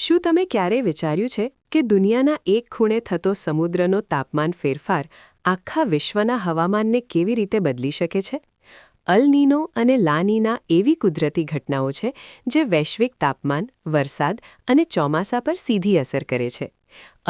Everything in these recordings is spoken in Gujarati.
શું તમે ક્યારેય વિચાર્યું છે કે દુનિયાના એક ખૂણે થતો સમુદ્રનો તાપમાન ફેરફાર આખા વિશ્વના હવામાનને કેવી રીતે બદલી શકે છે? અલ નીનો અને લા નીના એવી કુદરતી ઘટનાઓ છે જે વૈશ્વિક તાપમાન, વરસાદ અને ચોમાસા પર સીધી અસર કરે છે.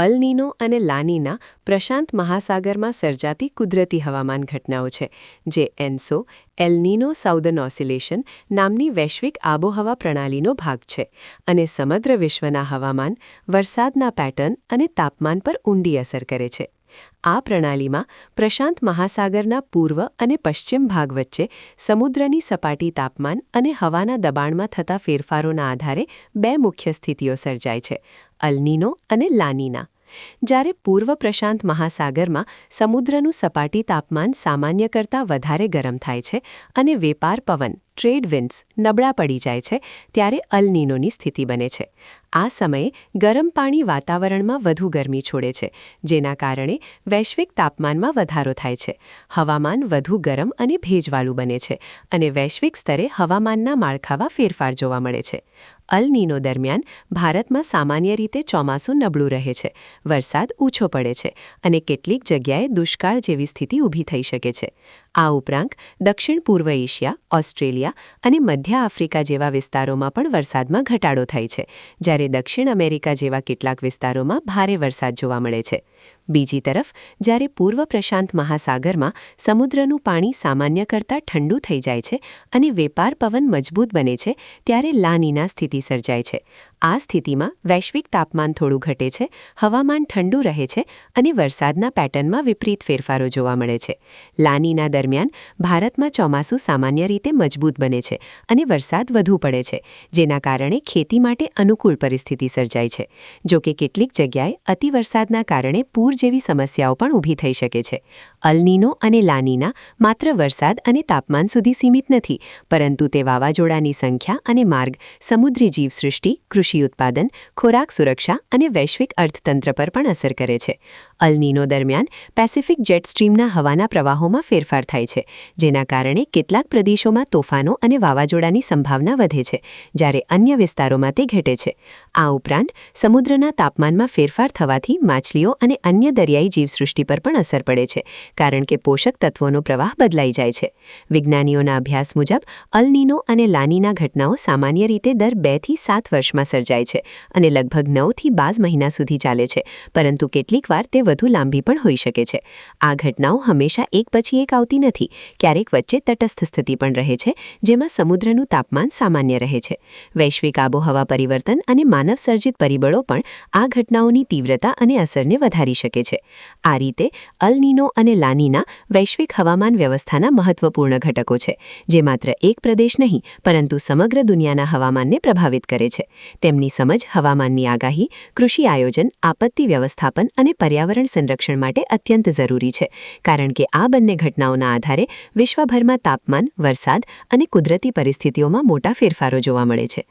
અલ નીનો અને લા નીના પ્રશાંત મહાસાગરમાં સર્જાતી કુદરતી હવામાન ઘટનાઓ છે, જે એન્સો એલ નીનો સાઉધર્ન ઓસિલેશન નામની વૈશ્વિક આબોહવા પ્રણાલીનો ભાગ છે અને સમગ્ર વિશ્વના હવામાન, વરસાદના પેટર્ન અને તાપમાન પર ઊંડી અસર કરે છે. આ પ્રણાલીમાં પ્રશાંત મહાસાગરના પૂર્વ અને પશ્ચિમ ભાગ વચ્ચે સમુદ્રની સપાટી, તાપમાન અને હવાના દબાણમાં થતા ફેરફારોના આધારે બે મુખ્ય સ્થિતિઓ સર્જાય છે: અલ નીનો અને લા નીના. જ્યારે પૂર્વ પ્રશાંત મહાસાગરમાં સમુદ્રનું સપાટી તાપમાન સામાન્ય કરતાં વધારે ગરમ થાય છે અને વેપાર પવન ટ્રેડ વિન્ડ્સ નબળા પડી જાય છે, ત્યારે અલ નીનોની સ્થિતિ બને છે. આ સમયે ગરમ પાણી વાતાવરણમાં વધુ ગરમી છોડે છે, જેના કારણે વૈશ્વિક તાપમાનમાં વધારો થાય છે. હવામાન વધુ ગરમ અને ભેજવાળું બને છે અને વૈશ્વિક સ્તરે હવામાનના માળખામાં ફેરફાર જોવા મળે છે. અલ નીનો દરમિયાન ભારતમાં સામાન્ય રીતે ચોમાસું નબળું રહે છે, વરસાદ ઓછો પડે છે અને કેટલીક જગ્યાએ દુષ્કાળ જેવી સ્થિતિ ઊભી થઈ શકે છે. આ ઉપરાંત દક્ષિણ પૂર્વ એશિયા, ઓસ્ટ્રેલિયા અને મધ્ય આફ્રિકા જેવા વિસ્તારોમાં પણ વરસાદમાં ઘટાડો થાય છે, જ્યારે દક્ષિણ અમેરિકા જેવા કેટલાક વિસ્તારોમાં ભારે વરસાદ જોવા મળે છે. બીજી તરફ, જ્યારે પૂર્વ પ્રશાંત મહાસાગરમાં સમુદ્રનું પાણી સામાન્ય કરતાં ઠંડુ થઈ જાય છે અને વેપાર પવન મજબૂત બને છે, ત્યારે લા નીના સ્થિતિ સર્જાય છે. આ સ્થિતિમાં વૈશ્વિક તાપમાન થોડું ઘટે છે, હવામાન ઠંડુ રહે છે અને વરસાદના પેટર્નમાં વિપરીત ફેરફારો જોવા મળે છે. લા નીના દરમિયાન ભારતમાં ચોમાસું સામાન્ય રીતે મજબૂત બને છે અને વરસાદ વધુ પડે છે, જેના કારણે ખેતી માટે અનુકૂળ પરિસ્થિતિ સર્જાય છે. જોકે કેટલીક જગ્યાએ અતિવરસાદના કારણે પૂર જેવી સમસ્યાઓ પણ ઊભી થઈ શકે છે. અલ નીનો અને લા નીના માત્ર વરસાદ અને તાપમાન સુધી સીમિત નથી, પરંતુ તે વાવાઝોડાની સંખ્યા અને માર્ગ, સમુદ્રી જીવસૃષ્ટિ, કૃષિ ઉત્પાદન, ખોરાક સુરક્ષા અને વૈશ્વિક અર્થતંત્ર પર પણ અસર કરે છે. અલ નીનો દરમિયાન પેસિફિક જેટ સ્ટ્રીમના હવાના પ્રવાહોમાં ફેરફાર થાય છે, જેના કારણે કેટલાક પ્રદેશોમાં તોફાનો અને વાવાઝોડાની સંભાવના વધે છે, જ્યારે અન્ય વિસ્તારોમાં તે ઘટે છે. આ ઉપરાંત સમુદ્રના તાપમાનમાં ફેરફાર થવાથી માછલીઓ અને અન્ય દરિયાઈ જીવસૃષ્ટિ પર પણ અસર પડે છે, કારણ કે પોષક તત્વોનો પ્રવાહ બદલાઈ જાય છે. વિજ્ઞાનીઓના અભ્યાસ મુજબ અલ નીનો અને લા નીના ઘટનાઓ સામાન્ય રીતે દર 2 થી 7 વર્ષમાં સર્જાય છે અને લગભગ 9 થી 12 મહિના સુધી ચાલે છે, પરંતુ કેટલીકવાર તે વધુ લાંબી પણ હોઈ શકે છે. આ ઘટનાઓ હંમેશા એક પછી એક આવતી નથી. ક્યારેક વચ્ચે તટસ્થ સ્થિતિ પણ રહે છે, જેમાં સમુદ્રનું તાપમાન સામાન્ય રહે છે. વૈશ્વિક આબોહવા પરિવર્તન અને માનવ સર્જિત પરિબળો પણ આ ઘટનાઓની તીવ્રતા અને અસરને વધારી શકે છે. આ રીતે અલ નીનો અને લા નીના વૈશ્વિક હવામાન વ્યવસ્થાના મહત્વપૂર્ણ ઘટકો છે, જે માત્ર એક પ્રદેશ નહીં, પરંતુ સમગ્ર દુનિયાના હવામાનને પ્રભાવિત કરે છે. તેમની સમજ હવામાનની આગાહી, કૃષિ આયોજન, આપત્તિ વ્યવસ્થાપન અને પર્યાવરણ સંરક્ષણ માટે અત્યંત જરૂરી છે, કારણ કે આ બંને ઘટનાઓના આધારે વિશ્વભરમાં તાપમાન, વરસાદ અને કુદરતી પરિસ્થિતિઓમાં મોટા ફેરફારો જોવા મળે છે.